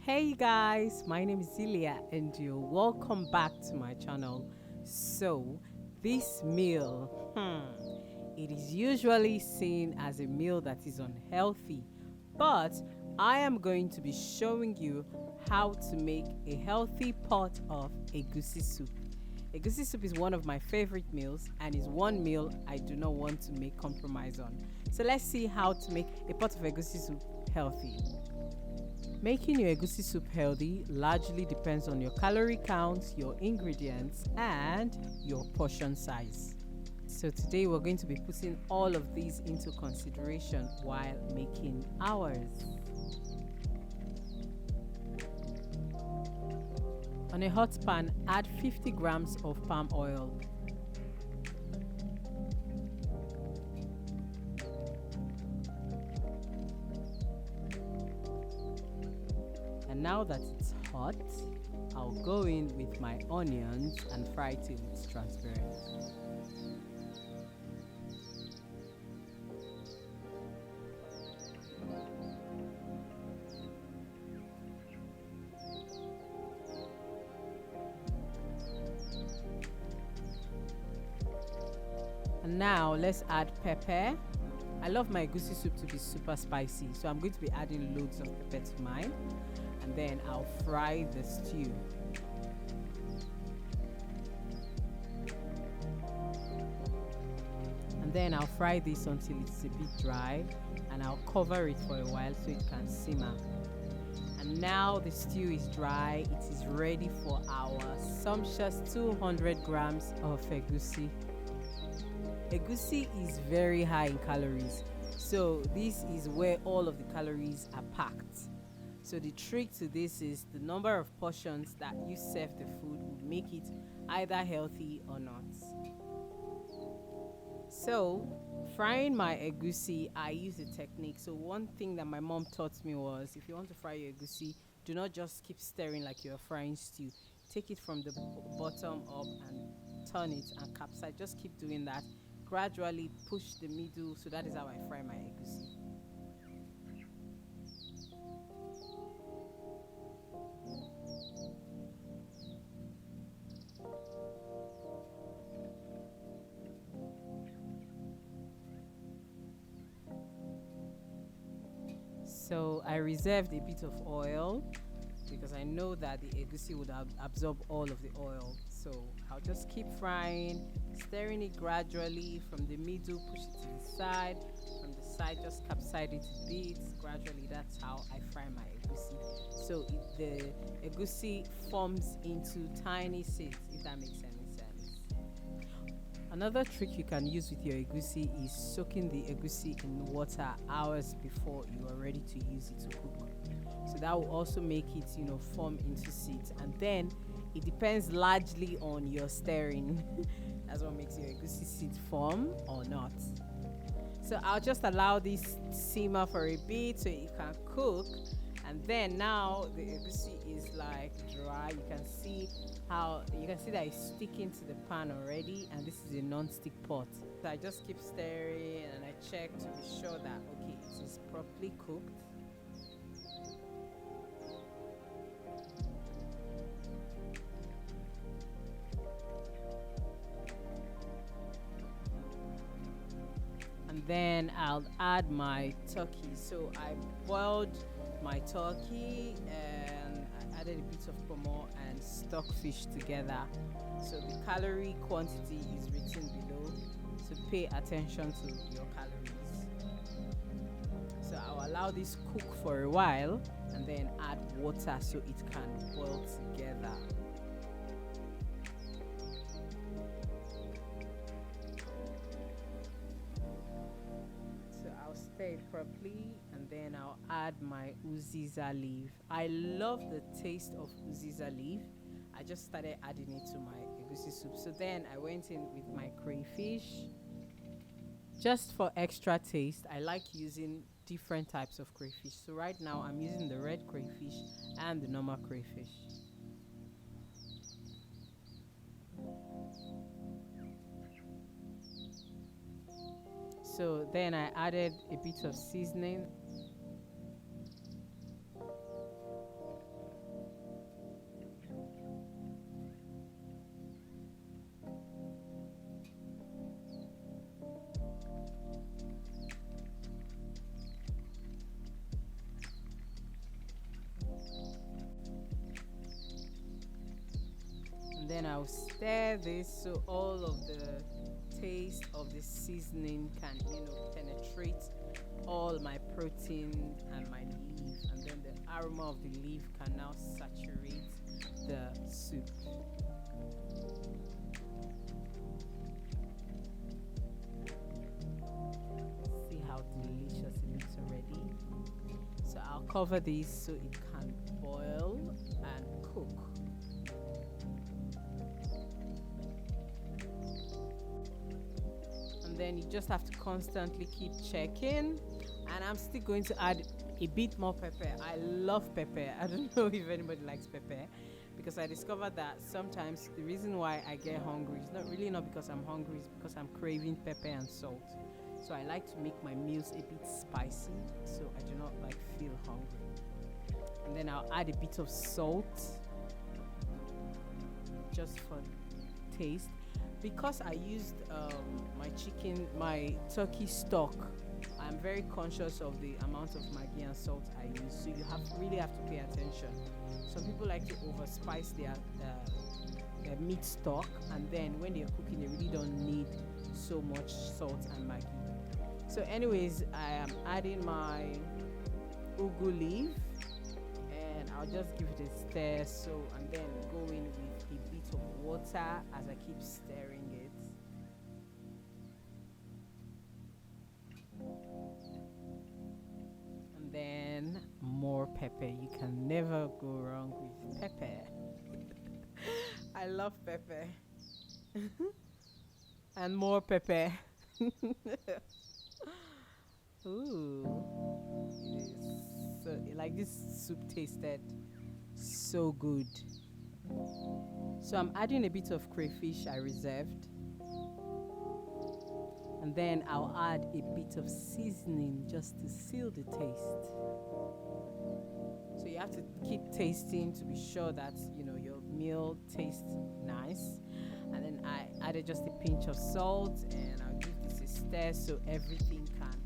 Hey guys, my name is Zelia and you're welcome back to my channel. So, this meal, it is usually seen as a meal that is unhealthy, but I am going to be showing you how to make a healthy pot of egusi soup. Egusi soup is one of my favorite meals and is one meal I do not want to make compromise on. So let's see how to make a pot of egusi soup healthy. Making your egusi soup healthy largely depends on your calorie count, your ingredients, and your portion size. So today we're going to be putting all of these into consideration while making ours. On a hot pan, add 50 grams of palm oil. And now that it's hot, I'll go in with my onions and fry till it's transparent. And now let's add pepper. I love my egusi soup to be super spicy, so I'm going to be adding loads of pepper to mine. And then I'll fry the stew. And then I'll fry this until it's a bit dry, and I'll cover it for a while so it can simmer. And now the stew is dry, it is ready for our sumptuous 200 grams of egusi. Egusi is very high in calories, so this is where all of the calories are packed. So the trick to this is the number of portions that you serve the food will make it either healthy or not. So frying my egusi, I use a technique. So one thing that my mom taught me was, if you want to fry your egusi, do not just keep stirring like you're frying stew. Take it from the bottom up and turn it and capsize. Just keep doing that. Gradually push the middle. So that is how I fry my egusi. So I reserved a bit of oil because I know that the egusi would absorb all of the oil. So I'll just keep frying, stirring it gradually from the middle, push it to the side, from the side just capsize it to bits. Gradually, that's how I fry my egusi. So the egusi forms into tiny seeds, if that makes any sense. Another trick you can use with your egusi is soaking the egusi in water hours before you are ready to use it to cook. So that will also make it, form into seeds. And then it depends largely on your stirring. That's what makes your egusi seed form or not. So I'll just allow this simmer for a bit so it can cook. And then now the egusi is like dry. You can see that it's sticking to the pan already, and this is a non-stick pot. So I just keep stirring and I check to be sure that okay, it is properly cooked. And then I'll add my turkey. So I boiled my turkey and I added a bit of Kpomo and stockfish together. So the calorie quantity is written below, so pay attention to your calories. So I'll allow this cook for a while and then add water so it can boil together. Stir it properly and then I'll add my uziza leaf. I love the taste of uziza leaf. I just started adding it to my egusi soup. So then I went in with my crayfish. Just for extra taste, I like using different types of crayfish. So right now I'm using the red crayfish and the normal crayfish. So then I added a bit of seasoning. And then I'll stir this so all of the taste of the seasoning can, penetrate all my protein and my leaf, and then the aroma of the leaf can now saturate the soup. See how delicious it looks already. So I'll cover this so it can boil and cook. And then you just have to constantly keep checking. And I'm still going to add a bit more pepper. I love pepper. I don't know if anybody likes pepper, because I discovered that sometimes the reason why I get hungry is not because I'm hungry, it's because I'm craving pepper and salt. So I like to make my meals a bit spicy so I do not feel hungry. And then I'll add a bit of salt just for taste. Because I used my turkey stock, I'm very conscious of the amount of Maggi and salt I use. So you really have to pay attention. Some people like to overspice their meat stock, and then when they're cooking, they really don't need so much salt and Maggi. So anyways, I am adding my ugu leaf, and I'll just give it a stir. So, and then go in with a bit of water as I keep stirring it. And then more pepper. You can never go wrong with pepper. I love pepper. And more pepper. Ooh, it is so, this soup tasted so good. So I'm adding a bit of crayfish I reserved, and then I'll add a bit of seasoning just to seal the taste. So you have to keep tasting to be sure that your meal tastes nice. And then I added just a pinch of salt, and I'll give this a stir so everything can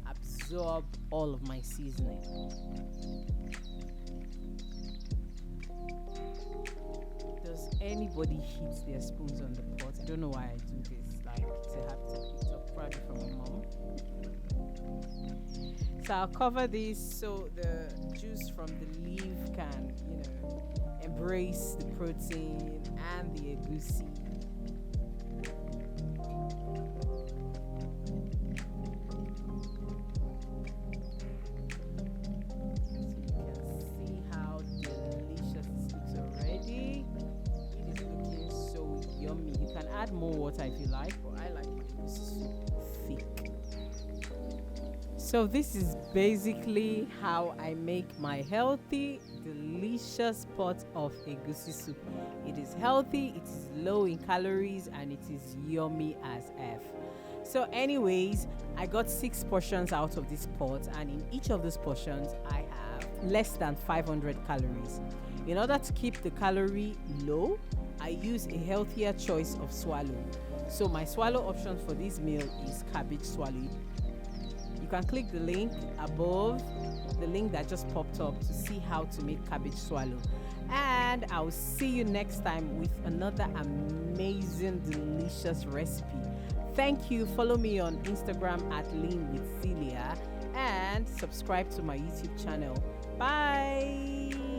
absorb all of my seasoning. Does anybody hit their spoons on the pot? I don't know why I do this. It's a habit I picked up probably from my mom. So I'll cover this so the juice from the leaf can, embrace the protein and the egusi. Add more water if you like, but I like my soup thick. So this is basically how I make my healthy, delicious pot of egusi soup. It is healthy, it is low in calories, and it is yummy as F. So anyways, I got 6 portions out of this pot, and in each of those portions I have less than 500 calories. In order to keep the calorie low, I use a healthier choice of swallow. So my swallow option for this meal is cabbage swallow. You can click the link above, the link that just popped up, to see how to make cabbage swallow. And I'll see you next time with another amazing, delicious recipe. Thank you. Follow me on Instagram at Lean with Zelia, and subscribe to my YouTube channel. Bye.